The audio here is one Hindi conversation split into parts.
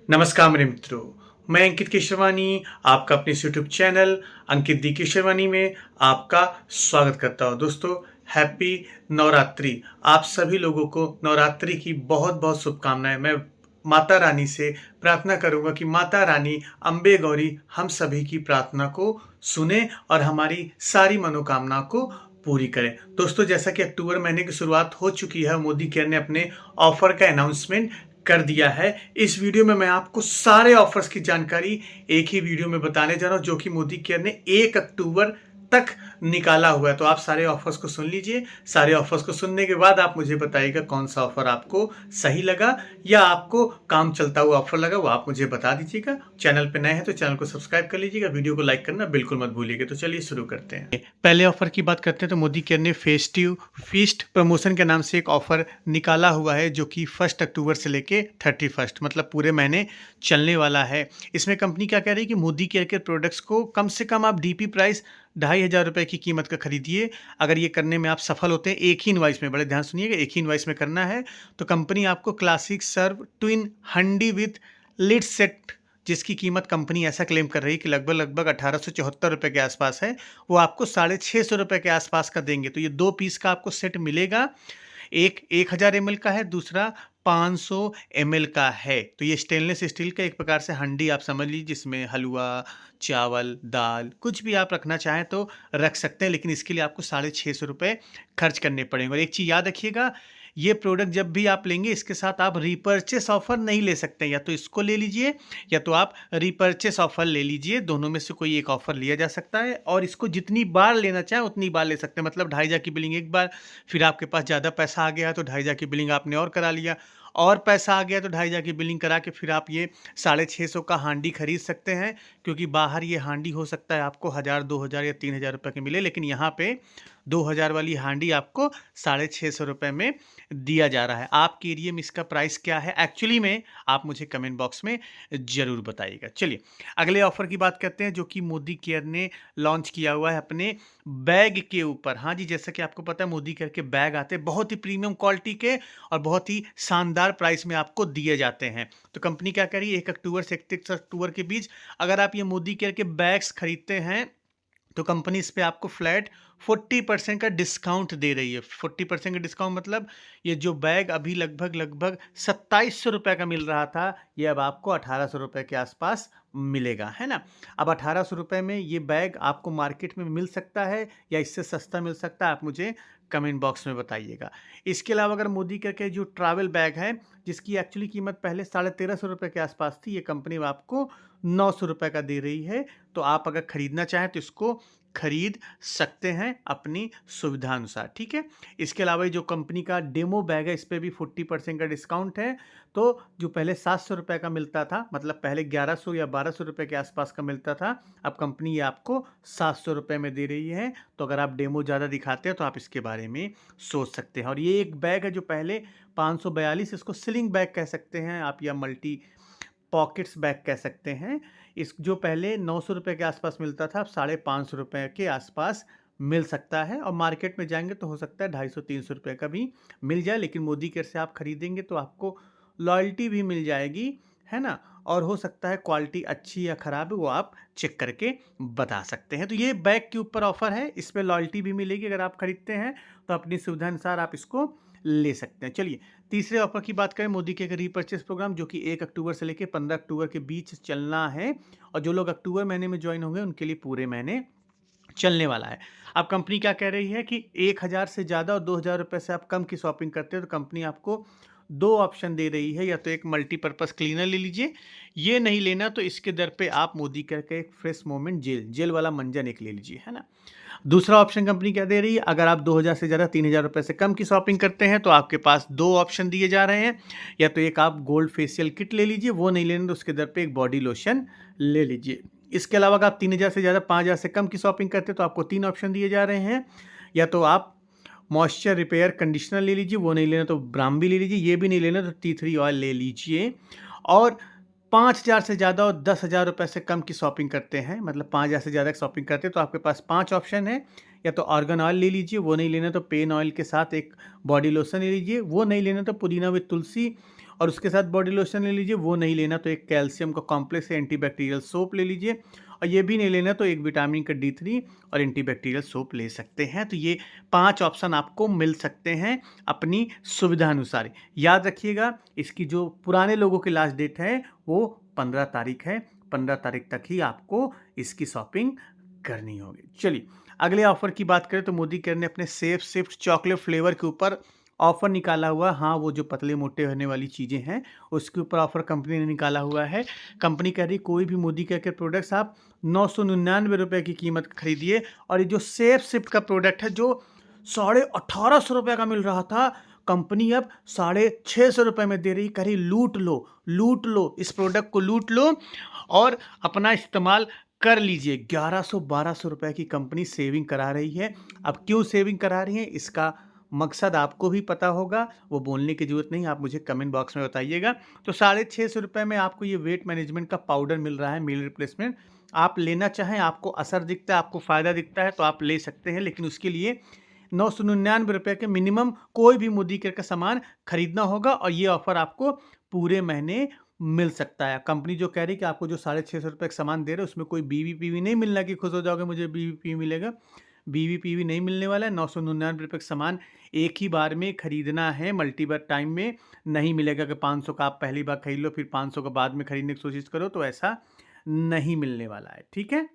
नमस्कार मेरे मित्रों, मैं अंकित केशरवानी आपका अपने यूट्यूब चैनल अंकित दी केशरवानी में आपका स्वागत करता हूँ। दोस्तों, हैप्पी नवरात्रि। आप सभी लोगों को नवरात्रि की बहुत बहुत शुभकामनाएं। मैं माता रानी से प्रार्थना करूंगा कि माता रानी अम्बे गौरी हम सभी की प्रार्थना को सुने और हमारी सारी मनोकामना को पूरी करें। दोस्तों, जैसा कि अक्टूबर महीने की शुरुआत हो चुकी है, मोदी केयर ने अपने ऑफर का अनाउंसमेंट कर दिया है। इस वीडियो में मैं आपको सारे ऑफर्स की जानकारी एक ही वीडियो में बताने जा रहा हूं, जो कि मोदी केयर ने 1 अक्टूबर तक निकाला हुआ है। तो आप सारे ऑफर्स को सुन लीजिए। सारे ऑफर्स को सुनने के बाद आप मुझे बताइएगा कौन सा ऑफर आपको सही लगा या आपको काम चलता हुआ ऑफर लगा, वो आप मुझे बता दीजिएगा। चैनल पे नए हैं तो चैनल को सब्सक्राइब कर लीजिएगा, वीडियो को लाइक करना बिल्कुल मत भूलिएगा। तो चलिए शुरू करते हैं। पहले ऑफर की बात करते हैं तो मोदी केयर ने फेस्टिव फीस्ट प्रमोशन के नाम से एक ऑफर निकाला हुआ है, जो कि 1 अक्टूबर से लेके 31 मतलब पूरे महीने चलने वाला है। इसमें कंपनी क्या कह रही है कि मोदी केयर के प्रोडक्ट्स को कम से कम आप डीपी प्राइस 2,500 रुपये की कीमत का खरीदिए। अगर ये करने में आप सफल होते हैं, एक ही इनवाइस में, बड़े ध्यान सुनिएगा, एक ही इनवाइस में करना है, तो कंपनी आपको classic serve twin handi with lid set, जिसकी कीमत कंपनी ऐसा क्लेम कर रही है कि लगभग 1874 रुपये के आसपास है, वो आपको 650 रुपये के आसपास का देंगे। तो ये 2 पीस का आपको सेट मिलेगा। एक 1000 ml का है, दूसरा 500 ml का है। तो ये स्टेनलेस स्टील का एक प्रकार से हंडी आप समझ लीजिए, जिसमें हलवा, चावल, दाल कुछ भी आप रखना चाहें तो रख सकते हैं, लेकिन इसके लिए आपको 650 रुपये खर्च करने पड़ेंगे। और एक चीज़ याद रखिएगा, ये प्रोडक्ट जब भी आप लेंगे, इसके साथ आप रीपर्चेस ऑफर नहीं ले सकते। या तो इसको ले लीजिए या तो आप रीपर्चेस ऑफर ले लीजिए, दोनों में से कोई एक ऑफर लिया जा सकता है। और इसको जितनी बार लेना चाहें उतनी बार ले सकते हैं। मतलब 2,500 की बिलिंग एक बार, फिर आपके पास ज़्यादा पैसा आ गया तो 2,500 की बिलिंग आपने और करा लिया, और पैसा आ गया तो 2,500 की बिलिंग करा के फिर आप ये 650 का हांडी खरीद सकते हैं। क्योंकि बाहर ये हांडी हो सकता है आपको 1,000, 2,000 या 3,000 रुपये के मिले, लेकिन यहाँ पे 2,000 वाली हांडी आपको 650 रुपये में दिया जा रहा है। आपके एरिया में इसका प्राइस क्या है एक्चुअली में, आप मुझे कमेंट बॉक्स में ज़रूर बताइएगा। चलिए अगले ऑफर की बात करते हैं, जो कि मोदी केयर ने लॉन्च किया हुआ है अपने बैग के ऊपर। हाँ जी, जैसा कि आपको पता है, मोदी केयर के बैग आते हैं बहुत ही प्रीमियम क्वालिटी के और बहुत ही शानदार प्राइस में आपको दिए जाते हैं। तो कंपनी क्या कह रही है, 1 अक्टूबर से 31 अक्टूबर के बीच अगर आप ये मोदी केयर के बैग्स खरीदते हैं तो कंपनी इस पे आपको फ्लैट 40% का डिस्काउंट दे रही है। 40% का डिस्काउंट मतलब ये जो बैग अभी लगभग 2,700 रुपये का मिल रहा था, ये अब आपको 1,800 रुपये के आसपास मिलेगा, है ना। अब 1,800 रुपये में ये बैग आपको मार्केट में मिल सकता है या इससे सस्ता मिल सकता है, आप मुझे कमेंट बॉक्स में बताइएगा। इसके अलावा अगर मोदी के जो ट्रैवल बैग है, जिसकी एक्चुअली कीमत पहले 1,350 रुपये के आसपास थी, ये कंपनी आपको 900 रुपये का दे रही है। तो आप अगर खरीदना चाहें तो इसको खरीद सकते हैं अपनी सुविधा अनुसार, ठीक है। इसके अलावा जो कंपनी का डेमो बैग है, इस पर भी 40% का डिस्काउंट है। तो जो पहले 700 रुपये का मिलता था, मतलब पहले 1100 या 1200 रुपये के आसपास का मिलता था, अब कंपनी ये आपको 700 रुपये में दे रही है। तो अगर आप डेमो ज़्यादा दिखाते हैं तो आप इसके बारे में सोच सकते हैं। और ये एक बैग है जो पहले 542, इसको सिलिंग बैग कह सकते हैं आप या मल्टी पॉकेट्स बैग कह सकते हैं। इस जो पहले 900 रुपये के आसपास मिलता था, अब 550 रुपये के आसपास मिल सकता है। और मार्केट में जाएंगे तो हो सकता है 250-300 रुपये का भी मिल जाए, लेकिन मोदी केयर से आप खरीदेंगे तो आपको लॉयल्टी भी मिल जाएगी, है ना। और हो सकता है क्वालिटी अच्छी या ख़राब है, वो आप चेक करके बता सकते हैं। तो ये बैग के ऊपर ऑफ़र है, इस पर लॉयल्टी भी मिलेगी। अगर आप खरीदते हैं तो अपनी सुविधा अनुसार आप इसको ले सकते हैं। चलिए तीसरे ऑफर की बात करें, मोदी के रीपर्चेस प्रोग्राम, जो कि 1 अक्टूबर से लेकर 15 अक्टूबर के बीच चलना है। और जो लोग अक्टूबर महीने में ज्वाइन होंगे उनके लिए पूरे महीने चलने वाला है। अब कंपनी क्या कह रही है कि 1,000 से ज़्यादा और 2,000 रुपये से आप कम की शॉपिंग करते हो तो कंपनी आपको 2 ऑप्शन दे रही है। या तो एक मल्टीपर्पज़ क्लीनर ले लीजिए, ये नहीं लेना तो इसके दर पे आप मोदी केयर का एक फ्रेश मोमेंट जेल वाला मंजन एक ले लीजिए, है ना। दूसरा ऑप्शन कंपनी क्या दे रही है, अगर आप 2,000 से ज़्यादा 3,000 रुपये से कम की शॉपिंग करते हैं तो आपके पास 2 ऑप्शन दिए जा रहे हैं। या तो एक आप गोल्ड फेशियल किट ले लीजिए, वो नहीं लेना तो उसके दर पे एक बॉडी लोशन ले लीजिए। इसके अलावा अगर आप 3,000 से ज़्यादा 5,000 से कम की शॉपिंग करते हैं तो आपको 3 ऑप्शन दिए जा रहे हैं। या तो आप मॉइस्चर रिपेयर कंडीशनर ले लीजिए, वो नहीं लेना तो ब्राम्बी ले लीजिए, ये भी नहीं लेना तो टी 3 ऑयल ले लीजिए। और 5,000 से ज़्यादा और 10,000 रुपये से कम की शॉपिंग करते हैं, मतलब 5,000 से ज़्यादा की शॉपिंग करते हैं तो आपके पास 5 ऑप्शन है। या तो आर्गन ऑयल ले लीजिए, वो नहीं लेना तो पेन ऑयल के साथ एक बॉडी लोशन ले लीजिए, वो नहीं लेना तो पुदीना विद तुलसी और उसके साथ बॉडी लोशन ले लीजिए। वो नहीं लेना तो एक कैल्शियम का कॉम्प्लेक्स एंटीबैक्टीरियल सोप ले लीजिए, और ये भी नहीं लेना तो एक विटामिन का D3 और एंटीबैक्टीरियल सोप ले सकते हैं। तो ये 5 ऑप्शन आपको मिल सकते हैं अपनी सुविधा अनुसार। याद रखिएगा, इसकी जो पुराने लोगों की लास्ट डेट है वो 15 तारीख है। 15 तारीख तक ही आपको इसकी शॉपिंग करनी होगी। चलिए अगले ऑफर की बात करें तो मोदी केयर ने अपने सेफ स्विफ्ट चॉकलेट फ्लेवर के ऊपर ऑफर निकाला हुआ। हाँ, वो जो पतले मोटे होने वाली चीज़ें हैं उसके ऊपर ऑफर कंपनी ने निकाला हुआ है। कंपनी कह रही कोई भी मोदी केयर के प्रोडक्ट्स आप 999 रुपये की कीमत खरीदिए, और ये जो सेफ स्विफ्ट का प्रोडक्ट है जो 1850 रुपये का मिल रहा था, कंपनी अब 650 रुपये में दे रही। कह रही लूट लो, इस प्रोडक्ट को लूट लो और अपना इस्तेमाल कर लीजिए। 1100-1200 रुपये की कंपनी सेविंग करा रही है। अब क्यों सेविंग करा रही है इसका मकसद आपको भी पता होगा, वो बोलने की ज़रूरत नहीं, आप मुझे कमेंट बॉक्स में बताइएगा। तो 650 रुपये में आपको ये वेट मैनेजमेंट का पाउडर मिल रहा है, मील रिप्लेसमेंट। आप लेना चाहें, आपको असर दिखता है, आपको फ़ायदा दिखता है तो आप ले सकते हैं, लेकिन उसके लिए 999 रुपये के मिनिमम कोई भी मोदी केयर का सामान खरीदना होगा, और ये ऑफर आपको पूरे महीने मिल सकता है। कंपनी जो कह रही है कि आपको जो 650 रुपये का सामान दे रहे हैं उसमें कोई बीवी नहीं मिलना कि खुश हो जाओगे मुझे बीवी मिलेगा। बीवी नहीं मिलने वाला है। 999 रुपये का सामान एक ही बार में खरीदना है, मल्टीबार टाइम में नहीं मिलेगा कि 500 का आप पहली बार खरीद लो फिर 500 का बाद में खरीदने की कोशिश करो, तो ऐसा नहीं मिलने वाला है। ठीक है,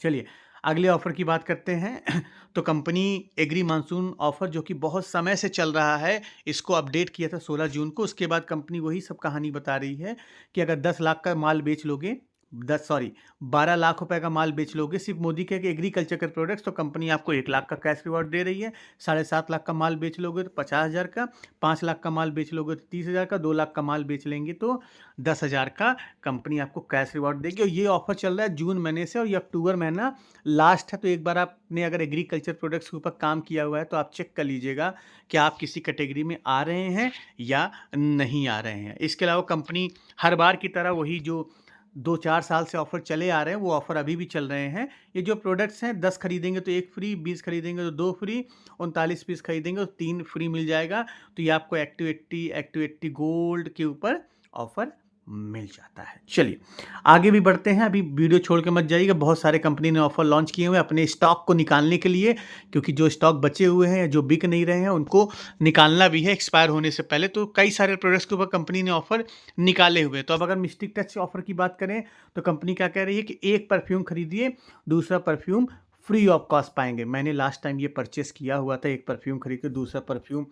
चलिए अगले ऑफर की बात करते हैं। तो कंपनी एग्री मानसून ऑफर जो कि बहुत समय से चल रहा है, इसको अपडेट किया था 16 जून को। उसके बाद कंपनी वही सब कहानी बता रही है कि अगर 10 लाख का माल बेच लोगे, 12 लाख रुपए का माल बेच लोगे सिर्फ मोदी के एग्रीकल्चर के प्रोडक्ट्स, तो कंपनी आपको 1 लाख का कैश रिवॉर्ड दे रही है। 7.5 लाख का माल बेच लोगे तो 50,000 का, 5 लाख का माल बेच लोगे तो 30,000 का, 2 लाख का माल बेच लेंगे तो 10,000 का कंपनी आपको कैश रिवॉर्ड देगी। और ये ऑफर चल रहा है जून महीने से, और ये अक्टूबर महीना लास्ट है। तो एक बार आपने अगर एग्रीकल्चर प्रोडक्ट्स के ऊपर काम किया हुआ है तो आप चेक कर लीजिएगा कि आप किसी कैटेगरी में आ रहे हैं या नहीं आ रहे हैं। इसके अलावा कंपनी हर बार की तरह वही जो 2-4 साल से ऑफर चले आ रहे हैं वो ऑफर अभी भी चल रहे हैं। ये जो प्रोडक्ट्स हैं 10 खरीदेंगे तो 1 फ्री, 20 खरीदेंगे तो 2 फ्री, 39 पीस खरीदेंगे तो 3 फ्री मिल जाएगा। तो ये आपको एक्टिव 80 गोल्ड के ऊपर ऑफर मिल जाता है। चलिए आगे भी बढ़ते हैं, अभी वीडियो छोड़ के मत जाइएगा। बहुत सारे कंपनी ने ऑफर लॉन्च किए हुए हैं अपने स्टॉक को निकालने के लिए, क्योंकि जो स्टॉक बचे हुए हैं जो बिक नहीं रहे हैं उनको निकालना भी है एक्सपायर होने से पहले। तो कई सारे प्रोडक्ट्स के ऊपर कंपनी ने ऑफर निकाले हुए हैं। तो अब अगर मिस्टिक टच ऑफर की बात करें तो कंपनी क्या कह रही है कि एक परफ्यूम खरीदिए, दूसरा परफ्यूम फ्री ऑफ कॉस्ट पाएंगे। मैंने लास्ट टाइम ये परचेस किया हुआ था, एक परफ्यूम खरीद के दूसरा परफ्यूम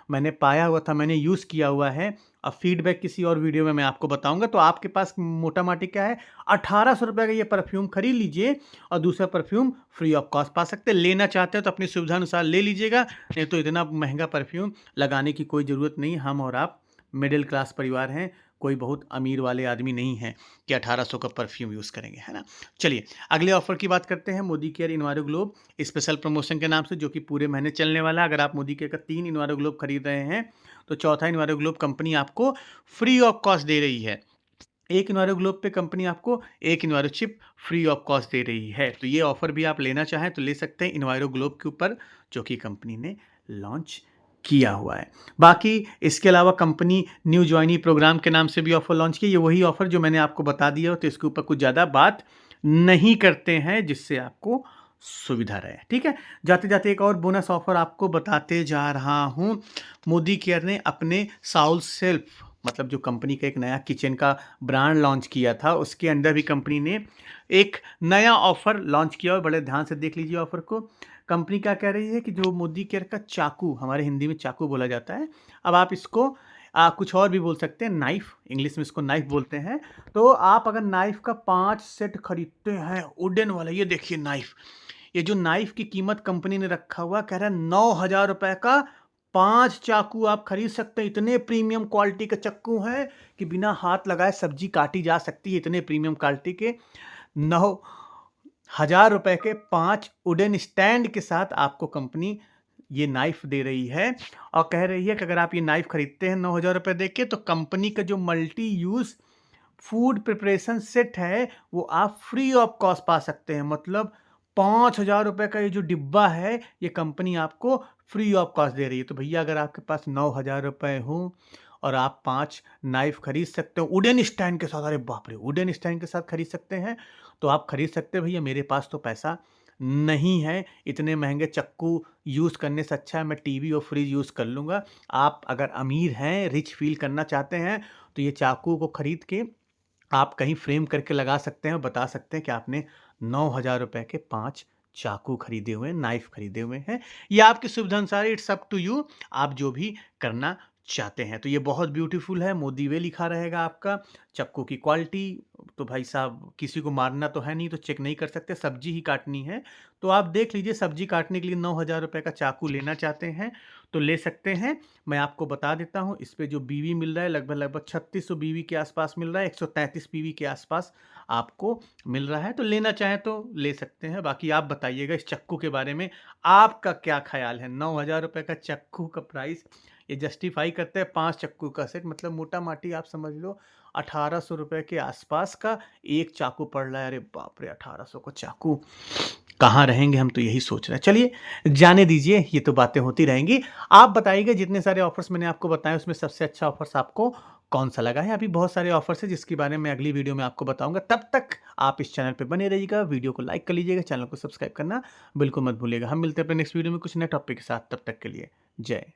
मैंने पाया हुआ था, मैंने यूज़ किया हुआ है। अब फीडबैक किसी और वीडियो में मैं आपको बताऊंगा। तो आपके पास मोटा माटी क्या है, 1800 रुपये का ये परफ्यूम खरीद लीजिए और दूसरा परफ्यूम फ्री ऑफ कॉस्ट पा सकते हैं। लेना चाहते हो तो अपनी सुविधा अनुसार ले लीजिएगा, नहीं तो इतना महंगा परफ्यूम लगाने की कोई ज़रूरत नहीं। हम और आप मिडिल क्लास परिवार हैं, कोई बहुत अमीर वाले आदमी नहीं हैं कि 1800 का परफ्यूम यूज़ करेंगे, है ना। चलिए अगले ऑफर की बात करते हैं, Modi care इन्वायरो globe special promotion के नाम से, जो कि पूरे महीने चलने वाला है। अगर आप मोदी केयर का 3 इन्वायरो ग्लोब खरीद रहे हैं तो चौथा इन्वायरो ग्लोब कंपनी आपको फ्री ऑफ कॉस्ट दे रही है। एक इन्वायरो ग्लोब पे कंपनी आपको एक Enviro chip free of cost दे रही है। तो ये ऑफर भी आप लेना चाहें तो ले सकते हैं इन्वायरो ग्लोब के ऊपर, जो कि कंपनी ने लॉन्च किया हुआ है। बाकी इसके अलावा कंपनी न्यू ज्वाइनी प्रोग्राम के नाम से भी ऑफर लॉन्च किया। ये वही ऑफर जो मैंने आपको बता दिया हो, तो इसके ऊपर कुछ ज़्यादा बात नहीं करते हैं, जिससे आपको सुविधा रहे। ठीक है, जाते जाते एक और बोनस ऑफर आपको बताते जा रहा हूँ। मोदी केयर ने अपने साउल सेल्फ, मतलब जो कंपनी का एक नया किचन का ब्रांड लॉन्च किया था, उसके अंदर भी कंपनी ने एक नया ऑफर लॉन्च किया। और बड़े ध्यान से देख लीजिए ऑफर को। कंपनी क्या कह रही है कि जो मोदी केयर का चाकू, हमारे हिंदी में चाकू बोला जाता है, अब आप इसको कुछ और भी बोल सकते हैं, नाइफ, इंग्लिश में इसको नाइफ बोलते हैं। तो आप अगर नाइफ का 5 सेट खरीदते हैं वुडन वाला, ये देखिए नाइफ, ये जो नाइफ की कीमत कंपनी ने रखा हुआ, कह रहा है 9,000 रुपये का 5 चाकू आप खरीद सकते हैं। इतने प्रीमियम क्वालिटी के चाकू हैं कि बिना हाथ लगाए सब्जी काटी जा सकती है। इतने प्रीमियम क्वालिटी के 9,000 रुपये के 5 वुडन स्टैंड के साथ आपको कंपनी ये नाइफ दे रही है, और कह रही है कि अगर आप ये नाइफ खरीदते हैं 9,000 रुपये दे के, तो कंपनी का जो multi use food preparation set है वो आप फ्री ऑफ कॉस्ट पा सकते हैं। मतलब 5,000 रुपये का ये जो डिब्बा है ये कंपनी आपको फ्री ऑफ कॉस्ट दे रही है। तो भैया अगर आपके पास 9,000 रुपये हो और आप 5 नाइफ खरीद सकते हो वुडन स्टैंड के साथ। अरे बाप रे! वुडन स्टैंड के साथ खरीद सकते हैं, तो आप खरीद सकते हैं भैया। मेरे पास तो पैसा नहीं है, इतने महँगे चाकू यूज़ करने से अच्छा है मैं टीवी और फ्रिज यूज़ कर लूँगा। आप अगर अमीर हैं, रिच फ़ील करना चाहते हैं, तो ये चाकू को खरीद के आप कहीं फ्रेम करके लगा सकते हैं और बता सकते हैं कि आपने ₹9000 के 5 चाकू खरीदे हुए हैं, नाइफ़ खरीदे हुए हैं। ये आपकी सुविधा अनुसार है, इट्स अप टू यू, आप जो भी करना चाहते हैं। तो ये बहुत ब्यूटीफुल है, मोदी वे लिखा रहेगा आपका। चाकू की क्वालिटी तो भाई साहब किसी को मारना तो है नहीं, तो चेक नहीं कर सकते, सब्ज़ी ही काटनी है। तो आप देख लीजिए, सब्ज़ी काटने के लिए ₹9000 का चाकू लेना चाहते हैं, तो ले सकते हैं। मैं आपको बता देता हूँ, इस पे जो बीवी मिल रहा है लगभग 3600 बीवी के आसपास मिल रहा है, 133 बीवी के आसपास आपको मिल रहा है। तो लेना चाहें तो ले सकते हैं। बाकी आप बताइएगा इस चाकू के बारे में, आपका क्या ख़्याल है? ₹9000 का चाकू का प्राइस ये जस्टिफ़ाई करता है? 5 चाकू का सेट मतलब मोटा-माटी आप समझ लो ₹1800 के आसपास का एक चाकू पड़ रहा है। अरे बाप रे! 1800 का चाकू, कहाँ रहेंगे हम, तो यही सोच रहे हैं। चलिए जाने दीजिए, ये तो बातें होती रहेंगी। आप बताइएगा जितने सारे ऑफ़र्स मैंने आपको बताए उसमें सबसे अच्छा ऑफ़र्स आपको कौन-सा लगा है? अभी बहुत सारे ऑफ़र्स हैं जिसके बारे में अगली वीडियो में आपको बताऊँगा। तब तक आप इस चैनल पे बने रहिएगा, वीडियो को लाइक कर लीजिएगा, चैनल को सब्सक्राइब करना बिल्कुल मत भूलिएगा। हम मिलते हैं अपने नेक्स्ट वीडियो में कुछ नए टॉपिक के साथ, तब तक के लिए जय